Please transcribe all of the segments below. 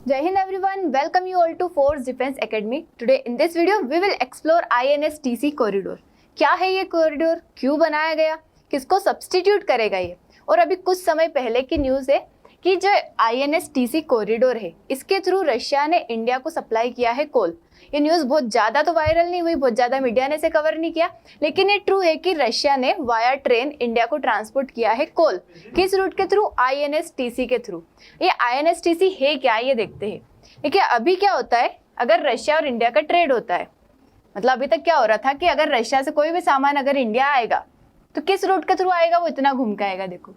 Jai Hind everyone, welcome you all to Force Defense Academy. Today in this video we will explore INSTC corridor. क्या है ये corridor, क्यों बनाया गया, किसको सब्स्टिट्यूट करेगा ये। और अभी कुछ समय पहले की न्यूज़ है कि जो INSTC कॉरिडोर है इसके थ्रू रशिया ने इंडिया को सप्लाई किया है कोल। ये न्यूज़ बहुत ज़्यादा तो वायरल नहीं हुई, बहुत ज़्यादा मीडिया ने इसे कवर नहीं किया, लेकिन ये ट्रू है कि रशिया ने वाया ट्रेन इंडिया को ट्रांसपोर्ट किया है कोल। किस रूट के थ्रू? INSTC के थ्रू। ये INSTC है क्या, ये देखते हैं। देखिए अभी क्या होता है, अगर रशिया और इंडिया का ट्रेड होता है, मतलब अभी तक क्या हो रहा था कि अगर रशिया से कोई भी सामान अगर इंडिया आएगा तो किस रूट के थ्रू आएगा, वो इतना घूम के आएगा। देखो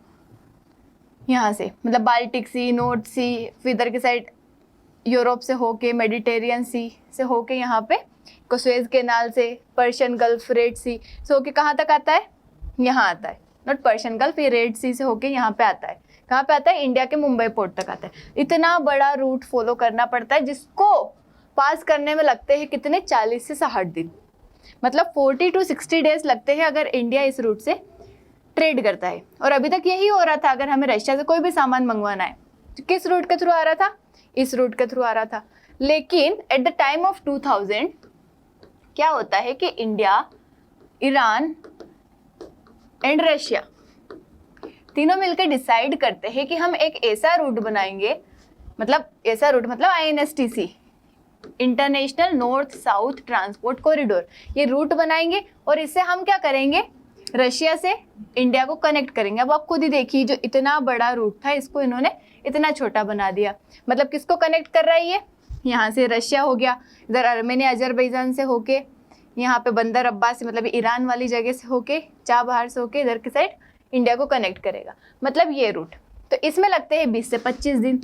यहाँ से, मतलब बाल्टिक सी, नॉर्थ सी, फिर इधर की साइड यूरोप से होके, मेडिटेरियन सी से होके यहाँ पे सुएज कैनाल से, पर्शियन गल्फ, रेड सी से होके कहाँ तक आता है, यहाँ आता है। नॉट पर्शियन गल्फ, ये रेड सी से होके यहाँ पे आता है। कहाँ पे आता है? इंडिया के मुंबई पोर्ट तक आता है। इतना बड़ा रूट फॉलो करना पड़ता है जिसको पास करने में लगते हैं कितने, 40 से 60 दिन, मतलब 40 to 60 डेज लगते हैं अगर इंडिया इस रूट से ट्रेड करता है। और अभी तक यही हो रहा था, अगर हमें रशिया से कोई भी सामान मंगवाना है तो किस रूट के थ्रू आ रहा था, इस रूट के थ्रू आ रहा था। लेकिन एट द टाइम ऑफ 2000 क्या होता है कि इंडिया, ईरान एंड रशिया तीनों मिलकर डिसाइड करते हैं कि हम एक ऐसा रूट बनाएंगे, मतलब ऐसा रूट मतलब INSTC, international north south transport corridor, ये रूट बनाएंगे और इससे हम क्या करेंगे, रशिया से इंडिया को कनेक्ट करेंगे। अब आप खुद ही देखिए, जो इतना बड़ा रूट था इसको इन्होंने इतना छोटा बना दिया। मतलब किसको कनेक्ट कर रहा है ये, यहाँ से रशिया हो गया, इधर आर्मेनिया अजरबैजान से होके, यहाँ पे बंदर अब्बास से मतलब ईरान वाली जगह से होके, चाबहार से होके इधर की साइड इंडिया को कनेक्ट करेगा, मतलब ये रूट। तो इसमें लगते हैं 20 से 25 दिन।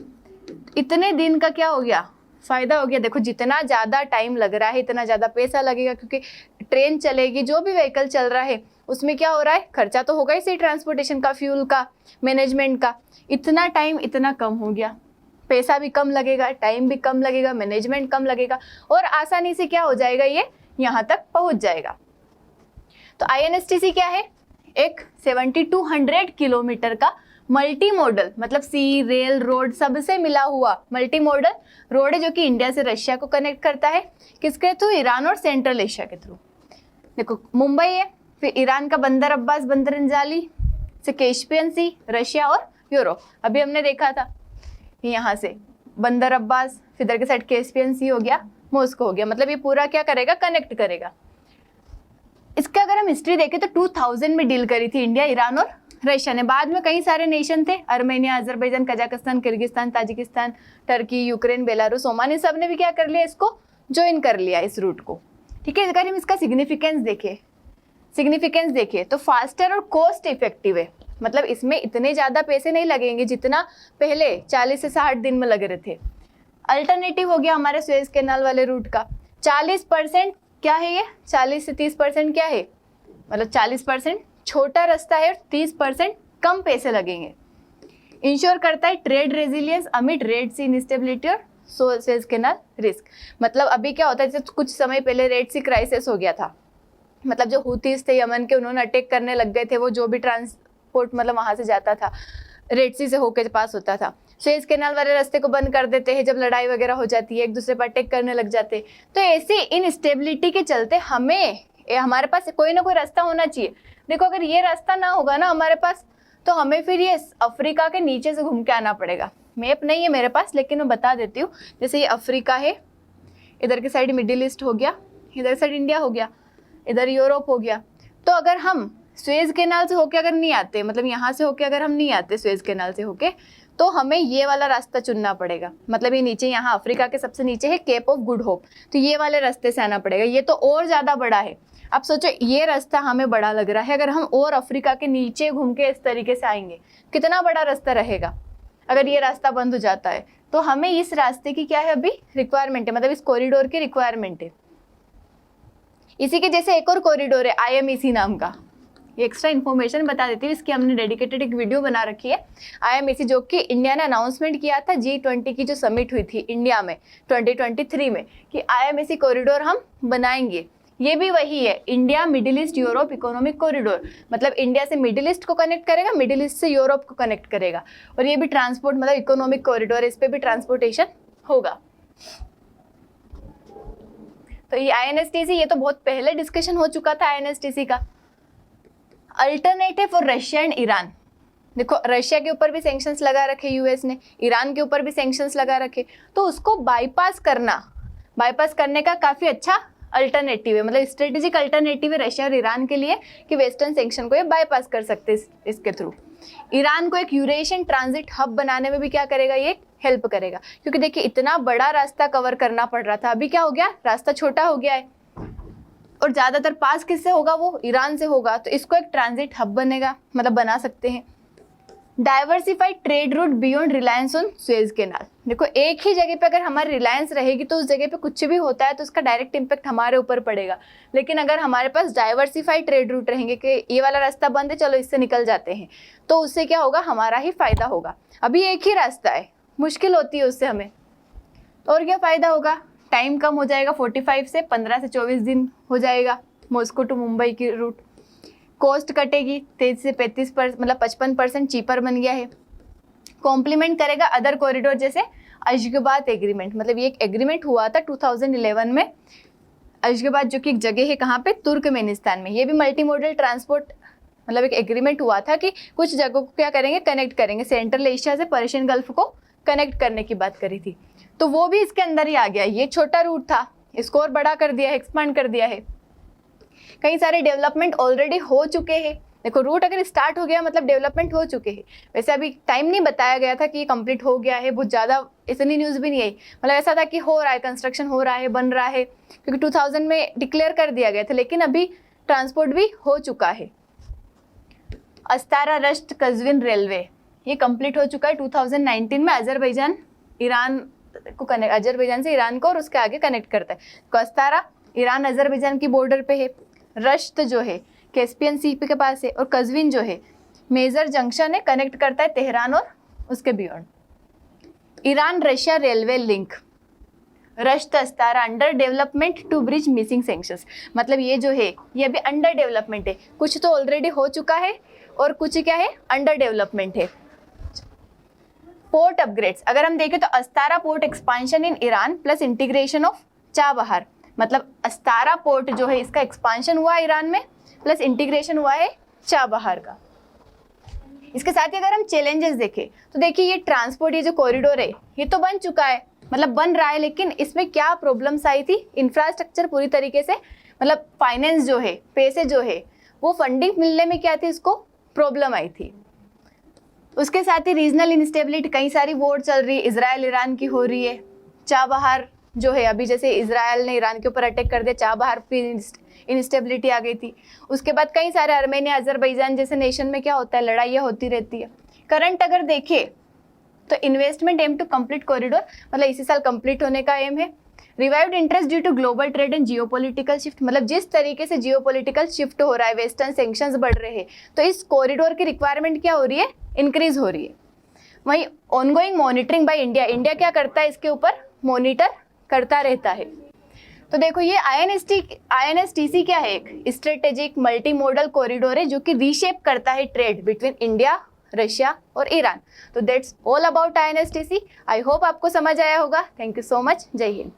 इतने दिन का क्या हो गया, फायदा हो गया। देखो जितना ज़्यादा टाइम लग रहा है इतना ज़्यादा पैसा लगेगा, क्योंकि ट्रेन चलेगी, जो भी व्हीकल चल रहा है उसमें क्या हो रहा है, खर्चा तो होगा ही सही, ट्रांसपोर्टेशन का, फ्यूल का, मैनेजमेंट का। इतना टाइम इतना कम हो गया, पैसा भी कम लगेगा, टाइम भी कम लगेगा, मैनेजमेंट कम लगेगा, और आसानी से क्या हो जाएगा, ये यहाँ तक पहुँच जाएगा। तो INSTC क्या है, एक 7200 किलोमीटर का मल्टी मॉडल, मतलब सी, रेल, रोड सबसे मिला हुआ मल्टी मॉडल रोड है, जो कि इंडिया से रशिया को कनेक्ट करता है। किसके थ्रू? ईरान और सेंट्रल एशिया के थ्रू। देखो मुंबई है, फिर ईरान का बंदर अब्बास, बंदर अंजाली से कैस्पियन सी, रशिया और यूरोप। अभी हमने देखा था यहाँ से बंदर अब्बास, फिर इधर के साइड कैस्पियन सी हो गया, मॉस्को हो गया, मतलब ये पूरा क्या करेगा, कनेक्ट करेगा। इसका अगर हम हिस्ट्री देखें तो 2000 में डील करी थी इंडिया, ईरान और रशिया ने। बाद में कई सारे नेशन थे, Armenia, Azerbaijan, Kazakhstan, Kyrgyzstan, Tajikistan, Turkey, Ukraine, Belarus, Oman, इन सब ने भी क्या कर लिया, इसको ज्वाइन कर लिया इस रूट को। ठीक है, अगर हम इसका सिग्निफिकेंस देखें तो फास्टर और कॉस्ट इफेक्टिव है, मतलब इसमें इतने ज़्यादा पैसे नहीं लगेंगे जितना पहले 40 से 60 दिन में लग रहे थे। अल्टरनेटिव हो गया हमारे सुएज कैनाल वाले रूट का। 40% क्या है ये, 40 से 30% क्या है, मतलब 40% छोटा रास्ता है और 30% कम पैसे लगेंगे। इंश्योर करता है ट्रेड रेजिलियंस अमिड रेड सी इंस्टेबिलिटी और सुएज कैनाल रिस्क। मतलब अभी क्या होता है, जैसे कुछ समय पहले रेड सी क्राइसिस हो गया था, मतलब जो हुतीस थे यमन के, उन्होंने अटैक करने लग गए थे। वो जो भी ट्रांसपोर्ट मतलब वहाँ से जाता था रेड सी से होकर पास होता था, सुएज कैनाल वाले रास्ते को बंद कर देते हैं जब लड़ाई वगैरह हो जाती है, एक दूसरे पर अटैक करने लग जाते। तो ऐसी इनस्टेबिलिटी के चलते हमारे पास कोई ना कोई रास्ता होना चाहिए। देखो अगर ये रास्ता ना होगा ना हमारे पास, तो हमें फिर ये अफ्रीका के नीचे से घूम के आना पड़ेगा। मैप नहीं है मेरे पास, लेकिन मैं बता देती हूँ। जैसे ये अफ्रीका है, इधर की साइड मिडिल ईस्ट हो गया, इधर साइड इंडिया हो गया, इधर यूरोप हो गया। तो अगर हम सुएज कैनाल से होके अगर नहीं आते, मतलब यहाँ से होके अगर हम नहीं आते सुएज कैनाल से होके, तो हमें ये वाला रास्ता चुनना पड़ेगा। मतलब ये नीचे, यहाँ अफ्रीका के सबसे नीचे है केप ऑफ गुड होप, तो ये वाले रास्ते से आना पड़ेगा। ये तो और ज़्यादा बड़ा है। अब सोचो ये रास्ता हमें बड़ा लग रहा है, अगर हम और अफ्रीका के नीचे घूम के इस तरीके से आएंगे, कितना बड़ा रास्ता रहेगा। अगर ये रास्ता बंद हो जाता है तो हमें इस रास्ते की क्या है, अभी रिक्वायरमेंट है, मतलब इस कॉरिडोर की रिक्वायरमेंट है। इसी के जैसे एक और कॉरिडोर है IMEC नाम का, ये एक्स्ट्रा इन्फॉर्मेशन बता देती हूँ, इसकी हमने डेडिकेटेड एक वीडियो बना रखी है। IMEC जो कि इंडिया ने अनाउंसमेंट किया था G20 की जो समिट हुई थी इंडिया में 2023 में, कि IMEC कॉरिडोर हम बनाएंगे। ये भी वही है, India middle east Europe economic corridor, मतलब इंडिया से मिडिल ईस्ट को कनेक्ट करेगा, मिडिल ईस्ट से यूरोप को कनेक्ट करेगा। और ये भी ट्रांसपोर्ट मतलब इकोनॉमिक कॉरिडोर, इस पे भी ट्रांसपोर्टेशन होगा। तो ये INSTC, ये तो बहुत पहले डिस्कशन हो चुका था INSTC का। Alternative for Russia and Iran, देखो रशिया के ऊपर भी सैंक्शंस लगा रखे यूएस ने, ईरान के ऊपर भी सैंक्शंस लगा रखे, तो उसको बाईपास करने का काफ़ी अच्छा अल्टरनेटिव है, मतलब स्ट्रेटेजिक अल्टरनेटिव है रशिया और ईरान के लिए कि वेस्टर्न सैंक्शन को ये बाईपास कर सकते हैं इसके थ्रू। ईरान को एक यूरेशियन ट्रांजिट हब बनाने में भी क्या करेगा, ये हेल्प करेगा, क्योंकि देखिए इतना बड़ा रास्ता कवर करना पड़ रहा था, अभी क्या हो गया, रास्ता छोटा हो गया है और ज़्यादातर पास किससे होगा, वो ईरान से होगा, तो इसको एक ट्रांजिट हब बनेगा, मतलब बना सकते हैं। Diversified trade route beyond reliance on Suez canal, देखो एक ही जगह पे अगर हमारी रिलायंस रहेगी तो उस जगह पे कुछ भी होता है तो उसका डायरेक्ट इम्पैक्ट हमारे ऊपर पड़ेगा, लेकिन अगर हमारे पास डाइवर्सिफाइड ट्रेड रूट रहेंगे कि ये वाला रास्ता बंद है चलो इससे निकल जाते हैं, तो उससे क्या होगा, हमारा ही फायदा होगा। अभी एक ही रास्ता है, मुश्किल होती है उससे हमें, और क्या फ़ायदा होगा, टाइम कम हो जाएगा, 45 से 15 से 24 दिन हो जाएगा मॉस्को टू मुंबई की रूट, कॉस्ट कटेगी 23 से 35%, मतलब 55% चीपर बन गया है। कॉम्प्लीमेंट करेगा अदर कॉरिडोर जैसे अशगाबाद एग्रीमेंट, मतलब ये एक एग्रीमेंट हुआ था 2011 में, अशगाबाद जो कि एक जगह है कहाँ पे, तुर्कमेनिस्तान में, ये भी मल्टी मॉडल ट्रांसपोर्ट, मतलब एक एग्रीमेंट हुआ था कि कुछ जगहों को क्या करेंगे, कनेक्ट करेंगे, सेंट्रल एशिया से पर्शियन गल्फ को कनेक्ट करने की बात करी थी, तो वो भी इसके अंदर ही आ गया। ये छोटा रूट था, इसको और बड़ा कर दिया है, एक्सपांड कर दिया है। कई सारे डेवलपमेंट ऑलरेडी हो चुके हैं, देखो रूट अगर स्टार्ट हो गया मतलब डेवलपमेंट हो चुके हैं। वैसे अभी टाइम नहीं बताया गया था कि ये कंप्लीट हो गया है, बहुत ज़्यादा इतनी न्यूज़ भी नहीं आई, मतलब ऐसा था कि हो रहा है, कंस्ट्रक्शन हो रहा है, बन रहा है, क्योंकि 2000 में डिक्लेयर कर दिया गया था, लेकिन अभी ट्रांसपोर्ट भी हो चुका है। अस्तारा रश्त कज़विन रेलवे, ये कंप्लीट हो चुका है 2019 में, अजरबैजान ईरान को कनेक्ट, अजरबैजान से ईरान को और उसके आगे कनेक्ट करता है। तो अस्तारा ईरान अजरबैजान की बॉर्डर पे है, रश्त जो है कैस्पियन सी के पास है, और कज़विन जो है मेजर जंक्शन है, कनेक्ट करता है तेहरान और उसके beyond. Iran Russia railway link, Rasht Astara under development to bridge missing sanctions, मतलब ये जो है ये अभी अंडर डेवलपमेंट है, कुछ तो ऑलरेडी हो चुका है और कुछ क्या है, अंडर डेवलपमेंट है। पोर्ट अपग्रेड्स, अगर हम देखें तो अस्तारा port expansion in Iran plus integration of Chabahar, मतलब अस्तारा पोर्ट जो है इसका एक्सपांशन हुआ ईरान में प्लस इंटीग्रेशन हुआ है चाबहार का। इसके साथ ही अगर हम चैलेंजेस देखें तो देखिए ये ट्रांसपोर्ट, ये जो कॉरिडोर है ये तो बन चुका है, मतलब बन रहा है, लेकिन इसमें क्या प्रॉब्लम्स आई थी, इंफ्रास्ट्रक्चर पूरी तरीके से, मतलब फाइनेंस जो है, पैसे जो है वो फंडिंग मिलने में क्या थी, इसको प्रॉब्लम आई थी। उसके साथ ही रीजनल इंस्टेबिलिटी, कई सारी वॉर चल रही है, इजराइल ईरान की हो रही है, चाबहार जो है अभी जैसे इजराइल ने ईरान के ऊपर अटैक कर दिया, चाबहार पे इंस्टेबिलिटी आ गई थी। उसके बाद कई सारे आर्मेनिया अजरबैजान जैसे नेशन में क्या होता है, लड़ाइयाँ होती रहती है। करंट अगर देखें तो investment aim to complete corridor, मतलब इसी साल कंप्लीट होने का एम है। Revived interest due to global trade and geopolitical shift, मतलब जिस तरीके से जियोपॉलिटिकल शिफ्ट हो रहा है, वेस्टर्न सैंक्शंस बढ़ रहे हैं, तो इस कॉरिडोर की रिक्वायरमेंट क्या हो रही है, इंक्रीज हो रही है। वहीं ongoing monitoring by India, India क्या करता है, इसके ऊपर मॉनिटर करता रहता है। तो देखो ये INSTC क्या है, एक स्ट्रेटेजिक मल्टी मॉडल कॉरिडोर है जो कि रीशेप करता है ट्रेड बिटवीन इंडिया, रशिया और ईरान। तो that's all about INSTC। I hope आपको समझ आया होगा। Thank you so much. जय हिंद।